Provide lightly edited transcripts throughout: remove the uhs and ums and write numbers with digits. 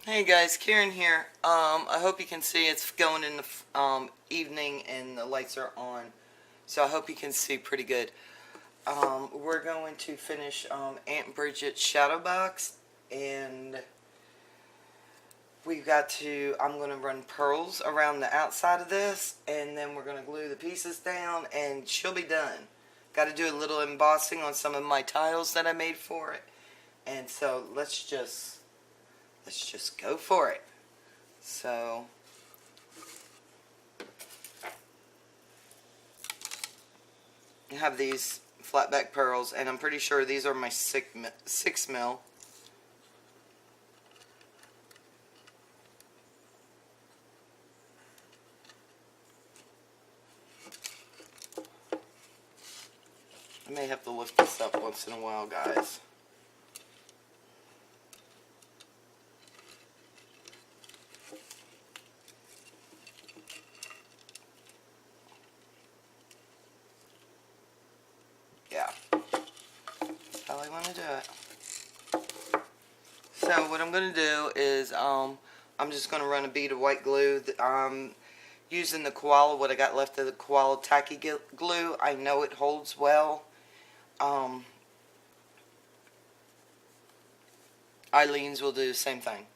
Hey guys, Karen here. I hope you can see it's going in the evening and the lights are on, so I hope you can see pretty good. We're going to finish Aunt Bridget's shadow box, and I'm going to run pearls around the outside of this, and then we're going to glue the pieces down, and she'll be done. Got to do a little embossing on some of my tiles that I made for it, and so let's just go for it. So I have these flat back pearls, and I'm pretty sure these are my 6 mil. I may have to lift this up once in a while, guys. Yeah, that's how I want to do it. So what I'm going to do is I'm just going to run a bead of white glue. I'm using the koala, what I got left of the koala tacky glue. I know it holds well. Um, Eileen's will do the same thing.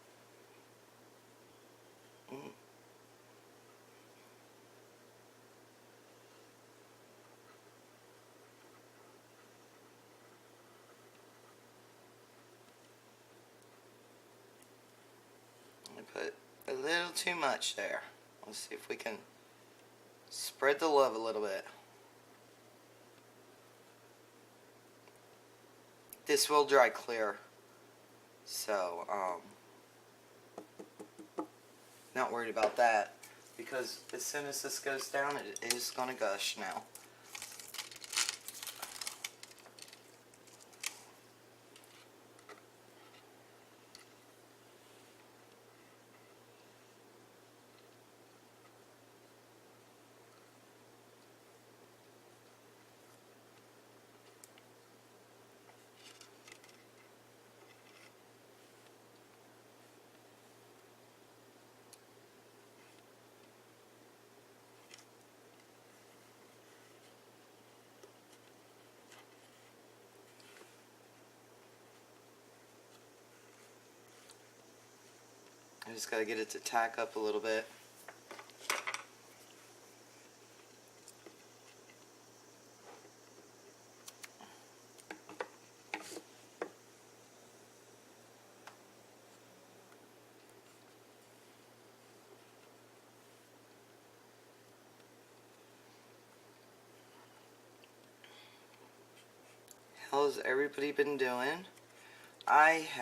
I put a little too much there. Let's see if we can spread the love a little bit. This will dry clear, so not worried about that, because as soon as this goes down, it is going to gush now. I just got to get it to tack up a little bit. How's everybody been doing? And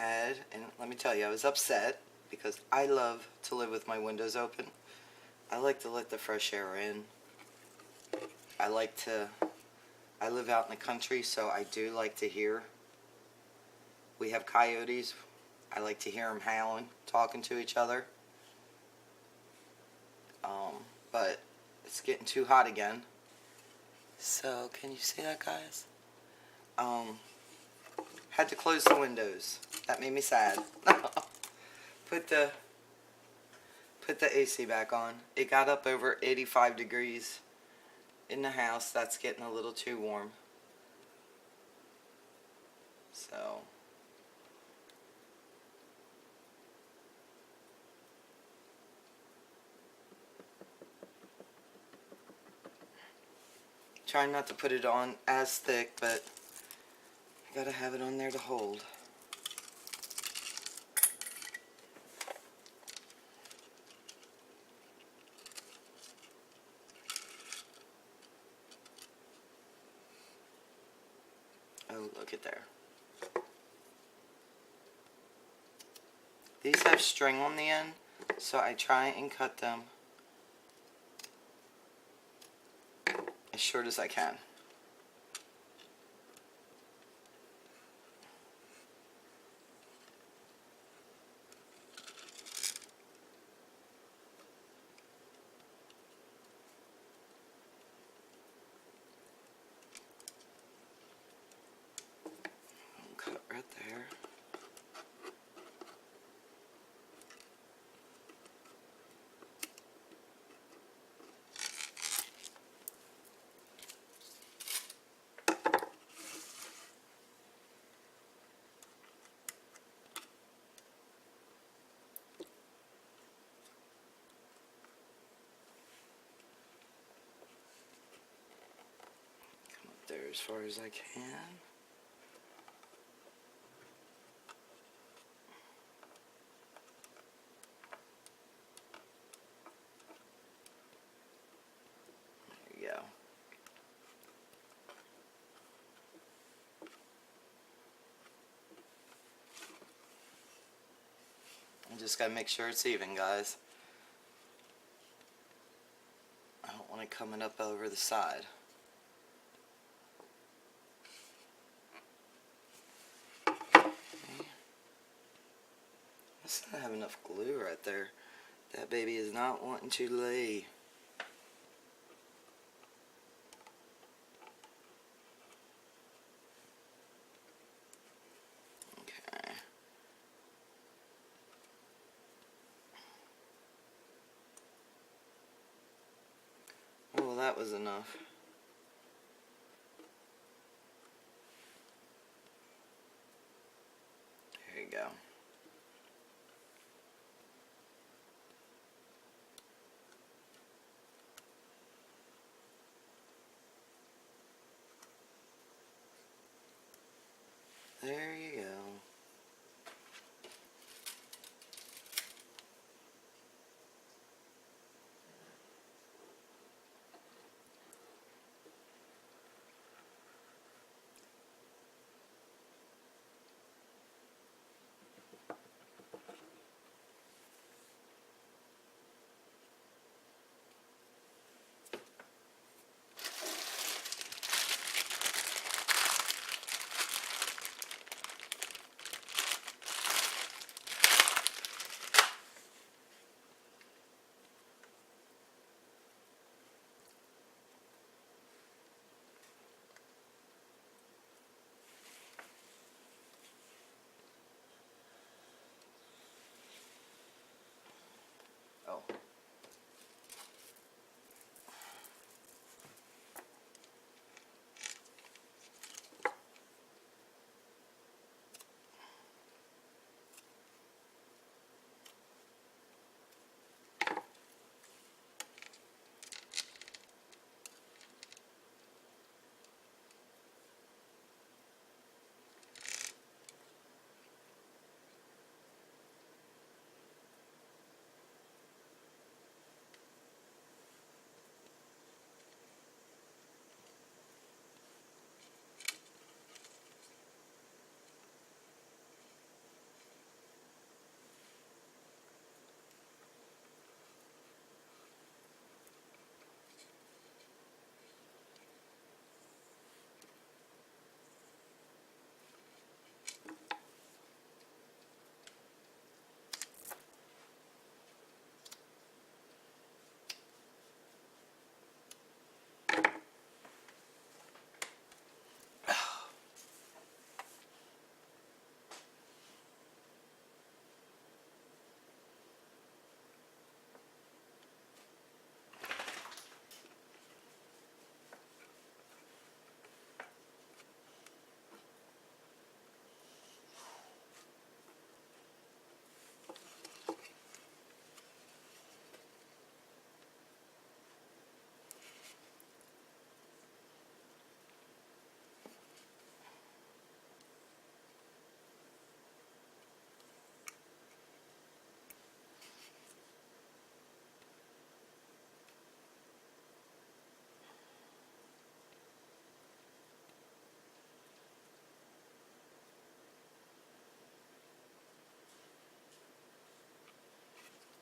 let me tell you, I was upset because I love to live with my windows open. I like to let the fresh air in. I like to, I live out in the country, so I do like to hear. We have coyotes. I like to hear them howling, talking to each other. But it's getting too hot again. So, can you see that, guys? Had to close the windows. That made me sad. Put the AC back on. It got up over 85 degrees in the house. That's getting a little too warm. So, trying not to put it on as thick, but I gotta have it on there to hold. Oh, look at there. These have string on the end, so I try and cut them as short as I can. Cut right there. as far as I can. There you go. I just gotta make sure it's even, guys. I don't want it coming up over the side. Okay. I still have enough glue right there. That baby is not wanting to lay. Okay. Well, that was enough. There you go. There you go. Oh.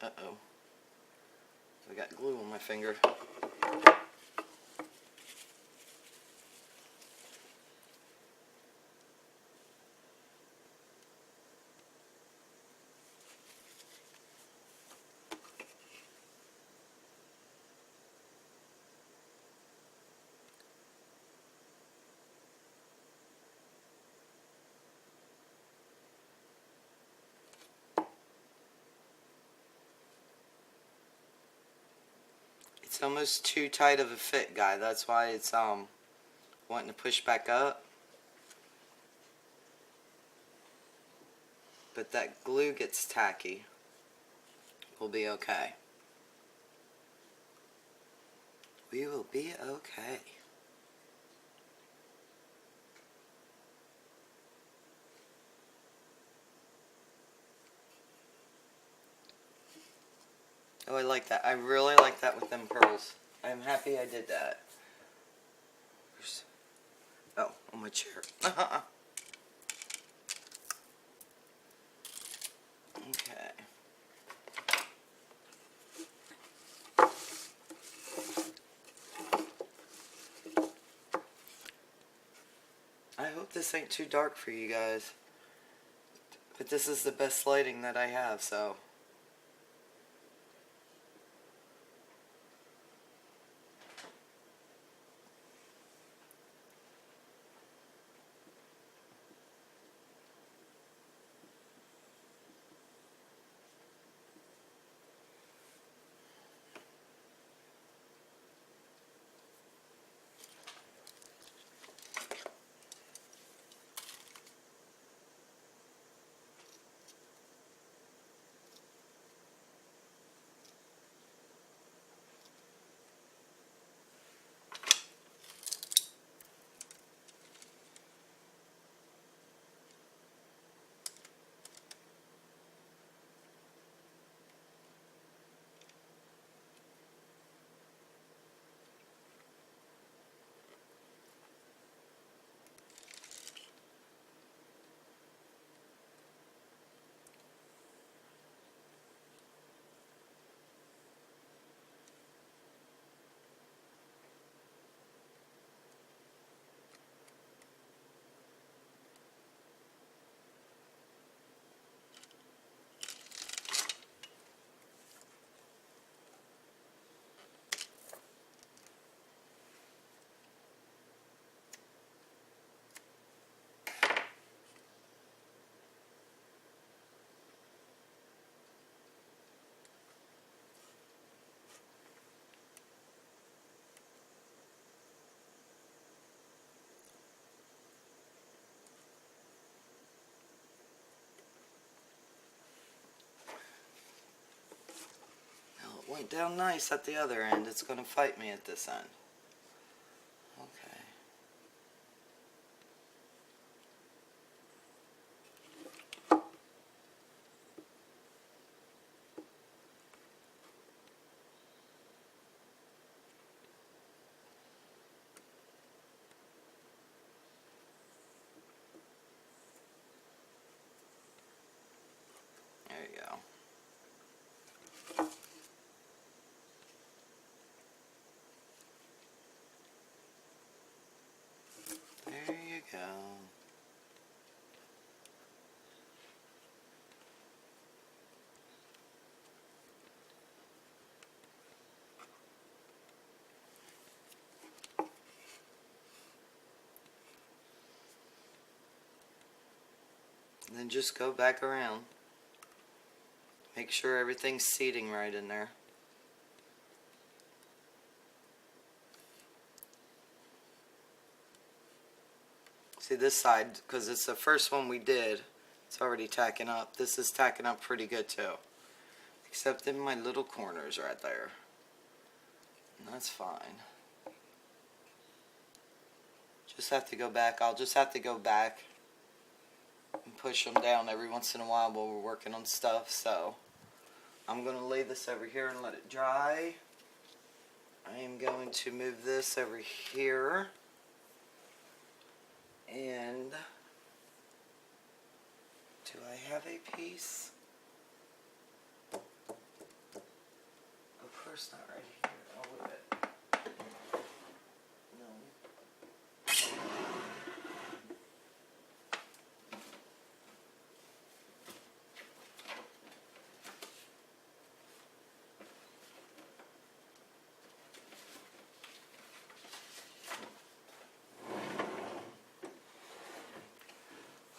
Uh-oh. I got glue on my finger. It's almost too tight of a fit, guy. That's why it's wanting to push back up. But that glue gets tacky. We'll be okay. We will be okay. Oh, I like that. I really like that with them pearls. I'm happy I did that. Oh, on my chair. Okay. I hope this ain't too dark for you guys. But this is the best lighting that I have, so... Went down nice at the other end. It's going to fight me at this end. Okay. There you go. There you go. And then just go back around. Make sure everything's seating right in there. See this side, because it's the first one we did, it's already tacking up. This is tacking up pretty good too. Except in my little corners right there. And that's fine. Just have to go back. I'll just have to go back and push them down every once in a while while we're working on stuff. So I'm going to lay this over here and let it dry. I am going to move this over here. And do I have a piece? Of course not right here. I'll move it. No.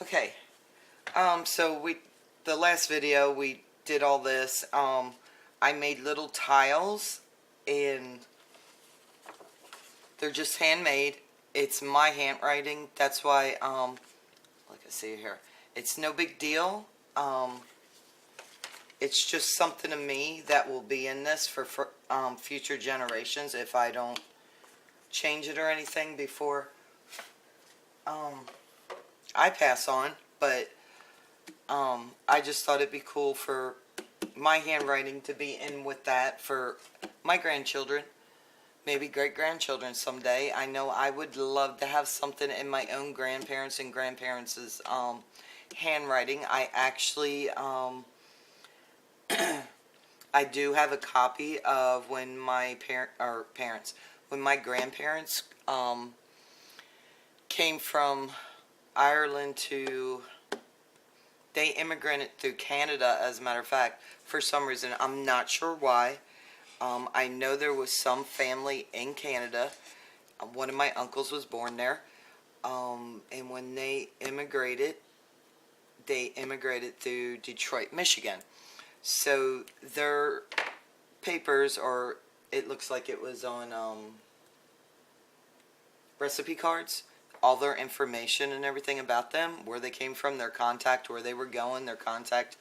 Okay, so the last video we did all this. I made little tiles, and they're just handmade. It's my handwriting. That's why, like I see here, it's no big deal. It's just something to me that will be in this for future generations if I don't change it or anything before I pass on. But I just thought it'd be cool for my handwriting to be in with that for my grandchildren, maybe great-grandchildren someday. I know I would love to have something in my own grandparents and grandparents' handwriting. I actually, I do have a copy of when my when my grandparents came from Ireland to, they immigrated through Canada, as a matter of fact, for some reason. I'm not sure why. I know there was some family in Canada. One of my uncles was born there. And when they immigrated through Detroit, Michigan. So their papers, or it looks like it was on recipe cards, all their information and everything about them, where they came from, their contact, where they were going, their contact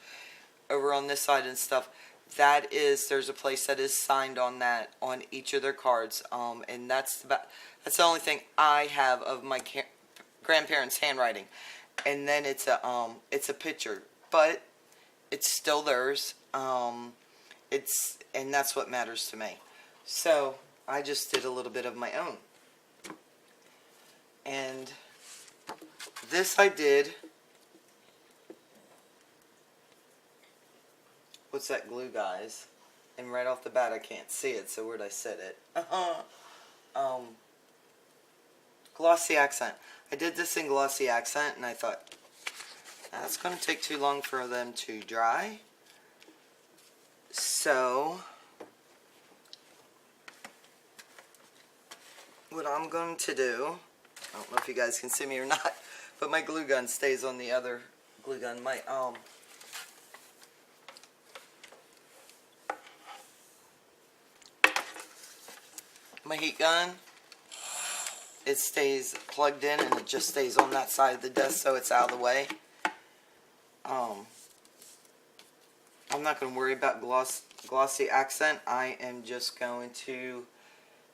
over on this side and stuff. That is, there's a place that is signed on that on each of their cards, and that's the only thing I have of my grandparents' handwriting. And then it's a picture, but it's still theirs. And that's what matters to me. So I just did a little bit of my own. And this I did. What's that glue, guys? And right off the bat I can't see it, so where'd I set it? Glossy accent. I did this in glossy accent, and I thought, that's going to take too long for them to dry. So what I'm going to do, I don't know if you guys can see me or not, but my glue gun stays on the other glue gun. My heat gun, it stays plugged in, and it just stays on that side of the desk so it's out of the way. I'm not going to worry about glossy accent. I am just going to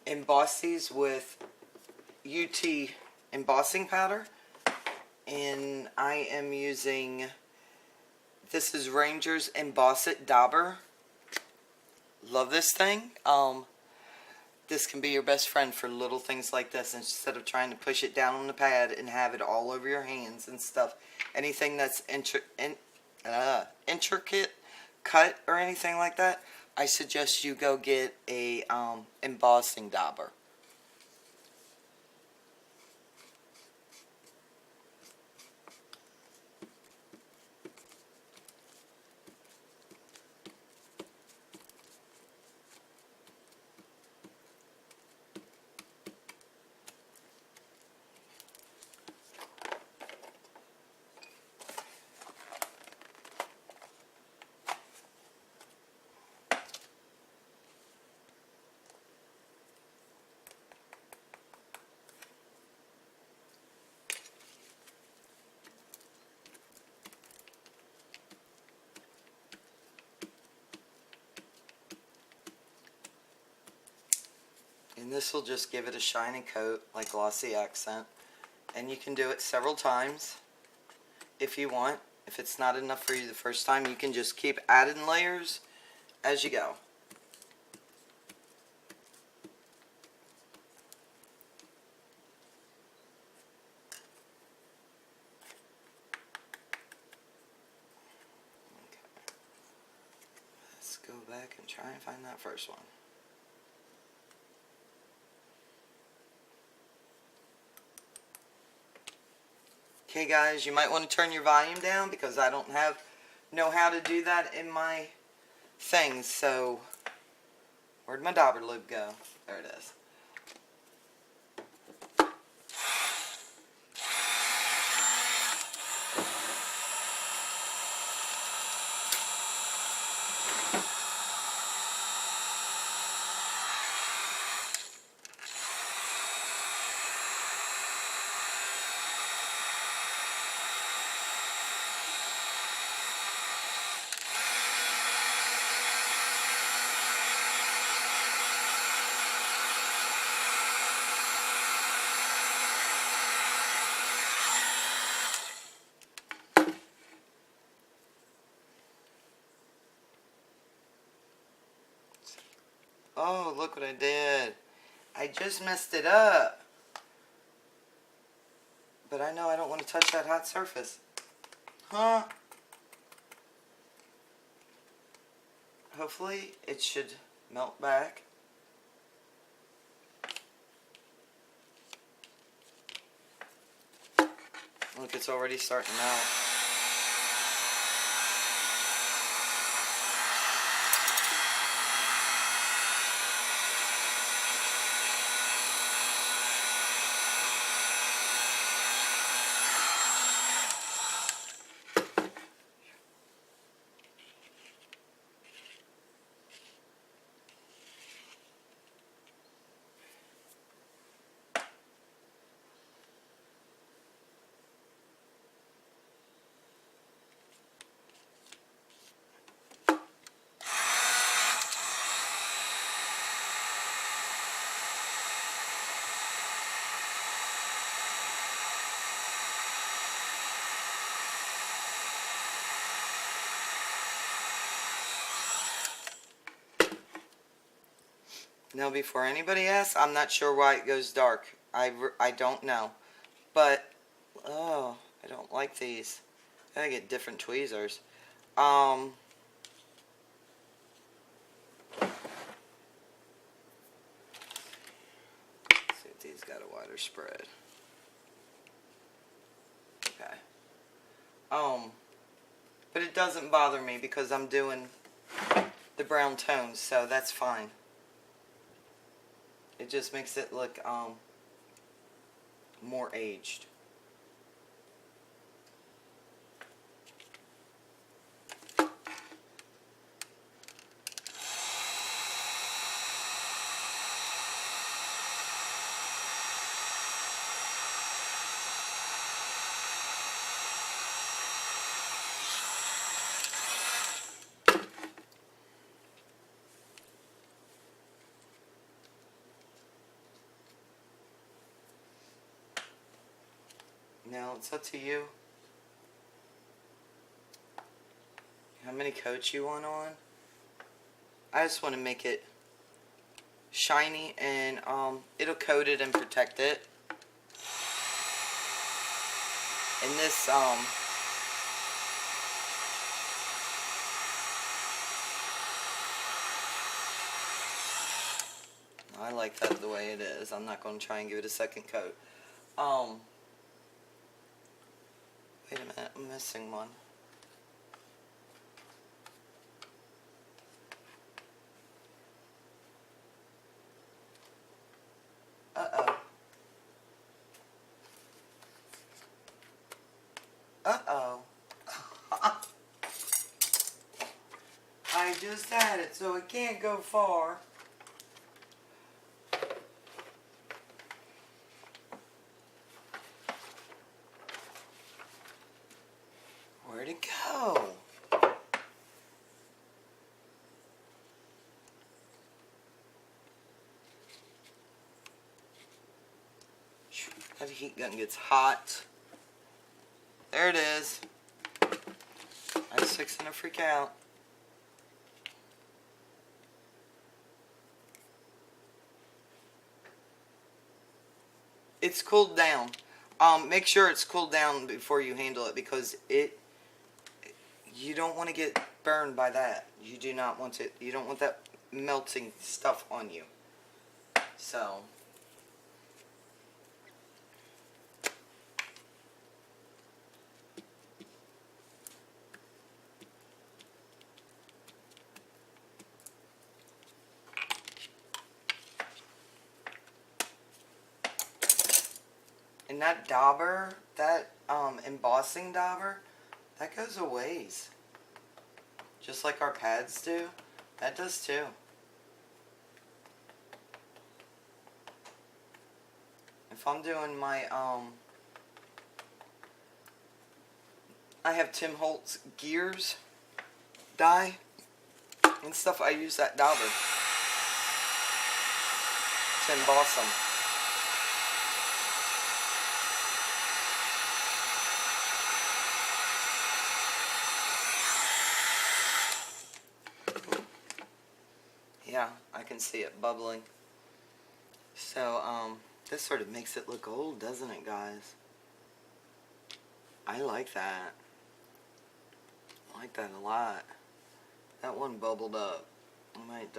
emboss these with UT embossing powder, and I am using, this is Ranger's Emboss It Dauber. Love this thing. This can be your best friend for little things like this, instead of trying to push it down on the pad and have it all over your hands and stuff. Anything that's intricate cut or anything like that, I suggest you go get a embossing dauber. And this will just give it a shiny coat, like glossy accent. And you can do it several times if you want. If it's not enough for you the first time, you can just keep adding layers as you go. Okay. Let's go back and try and find that first one. Okay guys, you might want to turn your volume down because I don't know how to do that in my things. So, where'd my dauber lube go? There it is. Oh, look what I did. I just messed it up. But I know I don't want to touch that hot surface. Huh? Hopefully it should melt back. Look, it's already starting to melt. Now, before anybody asks, I'm not sure why it goes dark. I don't know. But, oh, I don't like these. I gotta get different tweezers. See if these got a wider spread. Okay. But it doesn't bother me because I'm doing the brown tones, so that's fine. It just makes it look more aged. Now it's up to you how many coats you want on. I just want to make it shiny, and it'll coat it and protect it. And this I like that the way it is. I'm not going to try and give it a second coat. Wait a minute, I'm missing one. Uh-oh. Uh-oh. I just had it, so it can't go far. Where'd it go? That heat gun gets hot. There it is. I was fixing to freak out. It's cooled down. Make sure it's cooled down before you handle it, because you don't want to get burned by that. You do not want it. You don't want that melting stuff on you. So. And that dauber, that embossing dauber, that goes a ways. Just like our pads do, that does too. If I'm doing my, I have Tim Holtz gears die and stuff, I use that dauber to emboss them. Yeah, I can see it bubbling. So, this sort of makes it look old, doesn't it, guys? I like that. I like that a lot. That one bubbled up. I might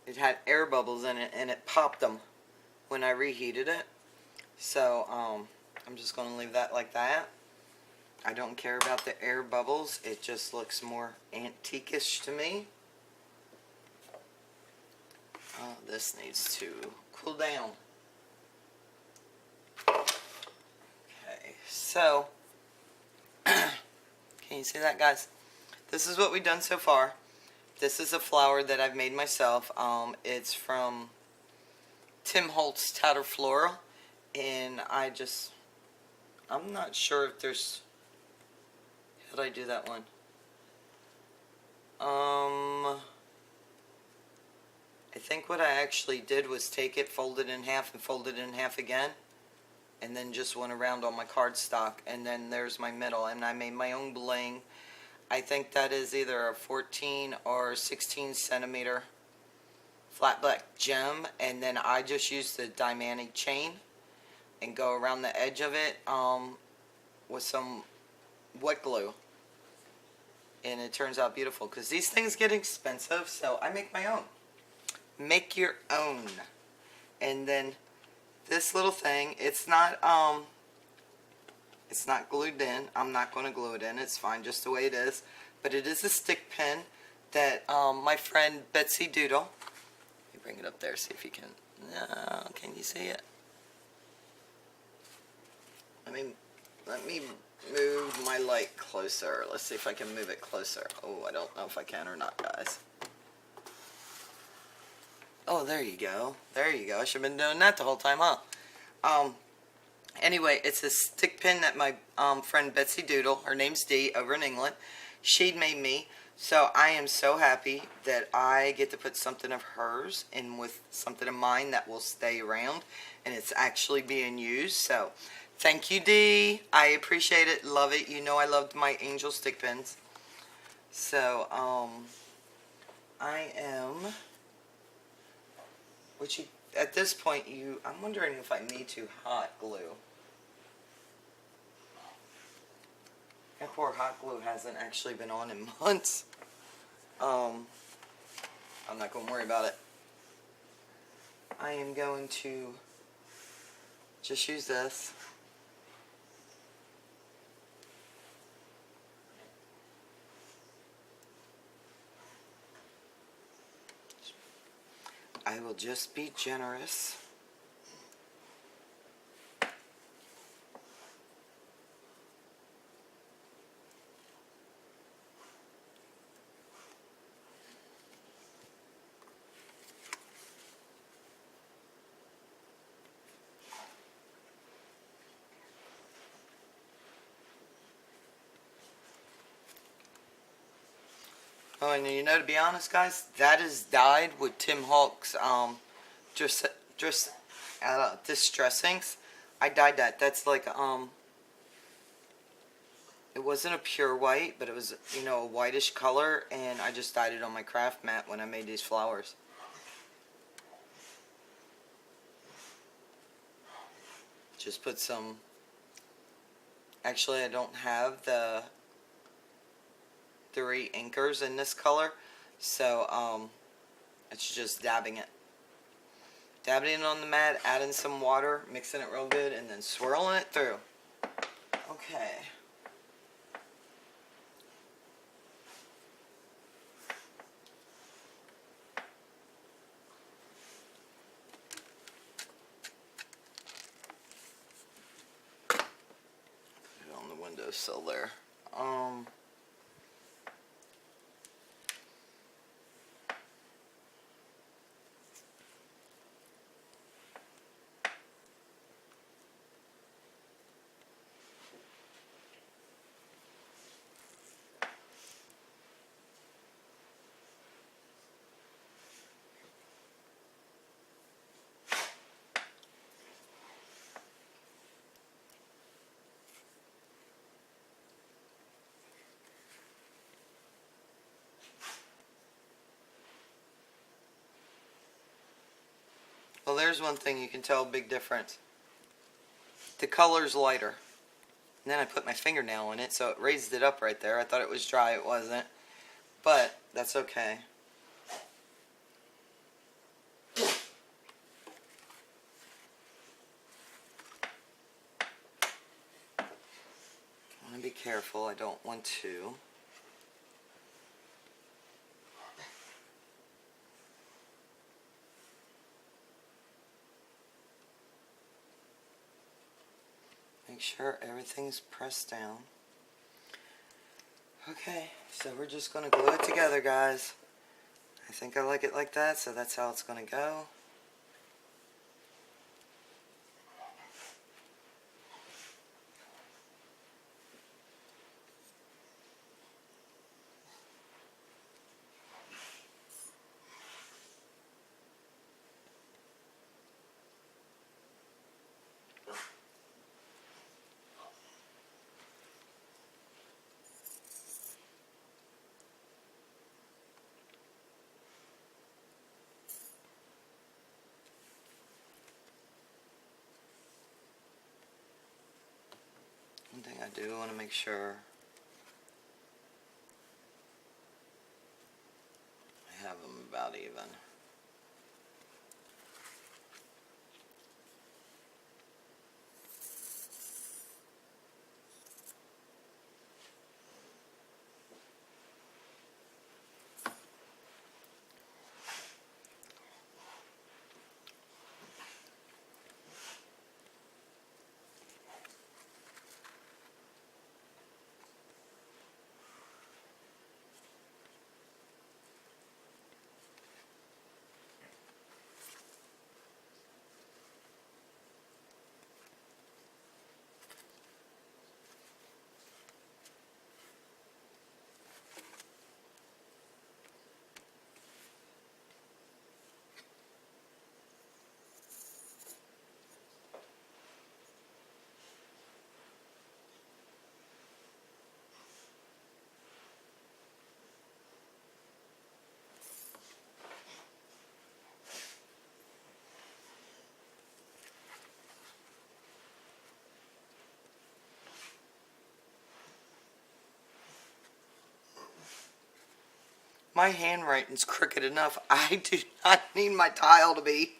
It had air bubbles in it, and it popped them when I reheated it. So, I'm just going to leave that like that. I don't care about the air bubbles. It just looks more antique-ish to me. Oh, this needs to cool down. Okay, so, can you see that, guys? This is what we've done so far. This is a flower that I've made myself. It's from Tim Holtz Tattered Floral, and I'm not sure if there's, how did I do that one? I think what I actually did was take it, fold it in half, and fold it in half again, and then just went around on my cardstock, and then there's my middle, and I made my own bling. I think that is either a 14 or 16 centimeter flat black gem, and then I just used the diamante chain and go around the edge of it with some wet glue, and it turns out beautiful because these things get expensive, so I make my own. Make your own. And then this little thing, it's not glued in. I'm not going to glue it in. It's fine just the way it is. But it is a stick pin that my friend Betsy Doodle, let me bring it up there, see if you can. No, can you see it? Let me move my light closer. Let's see if I can move it closer. Oh, I don't know if I can or not, guys. Oh, there you go. There you go. I should have been doing that the whole time, huh? Anyway, it's a stick pin that my friend Betsy Doodle, her name's Dee, over in England, she'd made me. So I am so happy that I get to put something of hers in with something of mine that will stay around, and it's actually being used. So thank you, Dee. I appreciate it. Love it. You know I loved my angel stick pins. So, I am... at this point, I'm wondering if I need to hot glue. That poor hot glue hasn't actually been on in months. I'm not going to worry about it. I am going to just use this. I will just be generous. Oh, and you know, to be honest, guys, that is dyed with Tim Holtz distressings. I dyed that. That's like it wasn't a pure white, but it was, you know, a whitish color, and I just dyed it on my craft mat when I made these flowers. Just put some. Actually, I don't have the 3 inkers in this color, so it's just dabbing it on the mat, adding some water, mixing it real good, and then swirling it through. Okay, put it on the windowsill there. Well, there's one thing you can tell a big difference. The color's lighter. And then I put my fingernail in it, so it raised it up right there. I thought it was dry. It wasn't. But that's okay. I want to be careful. I don't want to. Make sure everything's pressed down. Okay, so we're just going to glue it together, guys. I think I like it like that, so that's how it's going to go. One thing I do want to make sure I have them about even. My handwriting's crooked enough. I do not need my tile to be.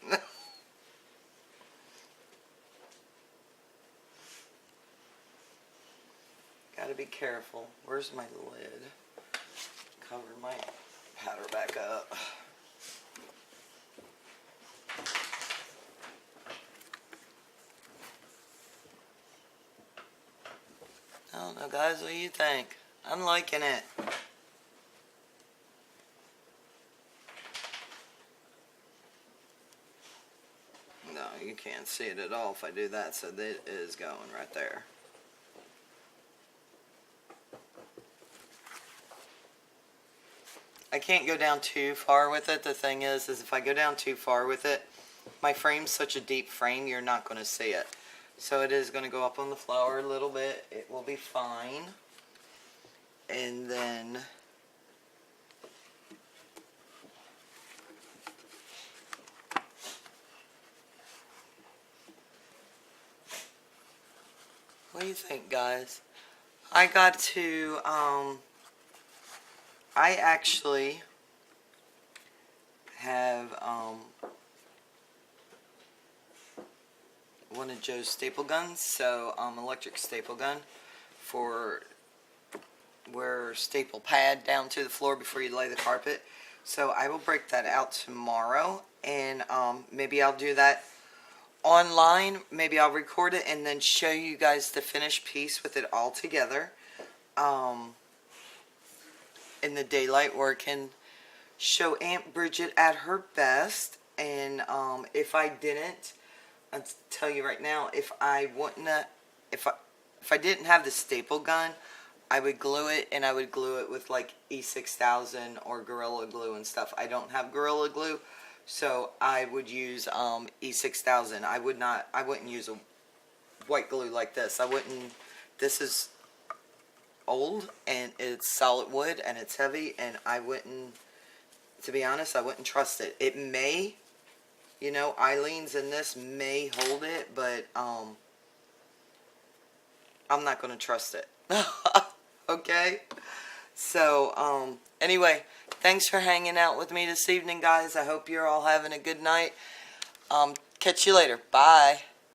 Gotta be careful. Where's my lid? Cover my powder back up. I don't know, guys. What do you think? I'm liking it. No, you can't see it at all if I do that, so that is going right there. I can't go down too far with it. The thing is if I go down too far with it, my frame's such a deep frame, you're not going to see it. So it is going to go up on the flower a little bit. It will be fine. And then what do you think, guys? I got to, I actually have, one of Joe's staple guns, so, electric staple gun for where staple pad down to the floor before you lay the carpet. So I will break that out tomorrow, and, maybe I'll do that online. Maybe I'll record it and then show you guys the finished piece with it all together in the daylight, where it can show Aunt Bridget at her best. And if I didn't, I'll tell you right now, if I didn't have the staple gun, I would glue it, and I would glue it with like E6000 or Gorilla Glue and stuff. I don't have Gorilla Glue, so I would use E6000. I wouldn't use a white glue like this. This is old, and it's solid wood, and it's heavy, and to be honest, I wouldn't trust it. It may, You know, Eileen's in this may hold it, but I'm not going to trust it. Okay? So, anyway, thanks for hanging out with me this evening, guys. I hope you're all having a good night. Catch you later. Bye.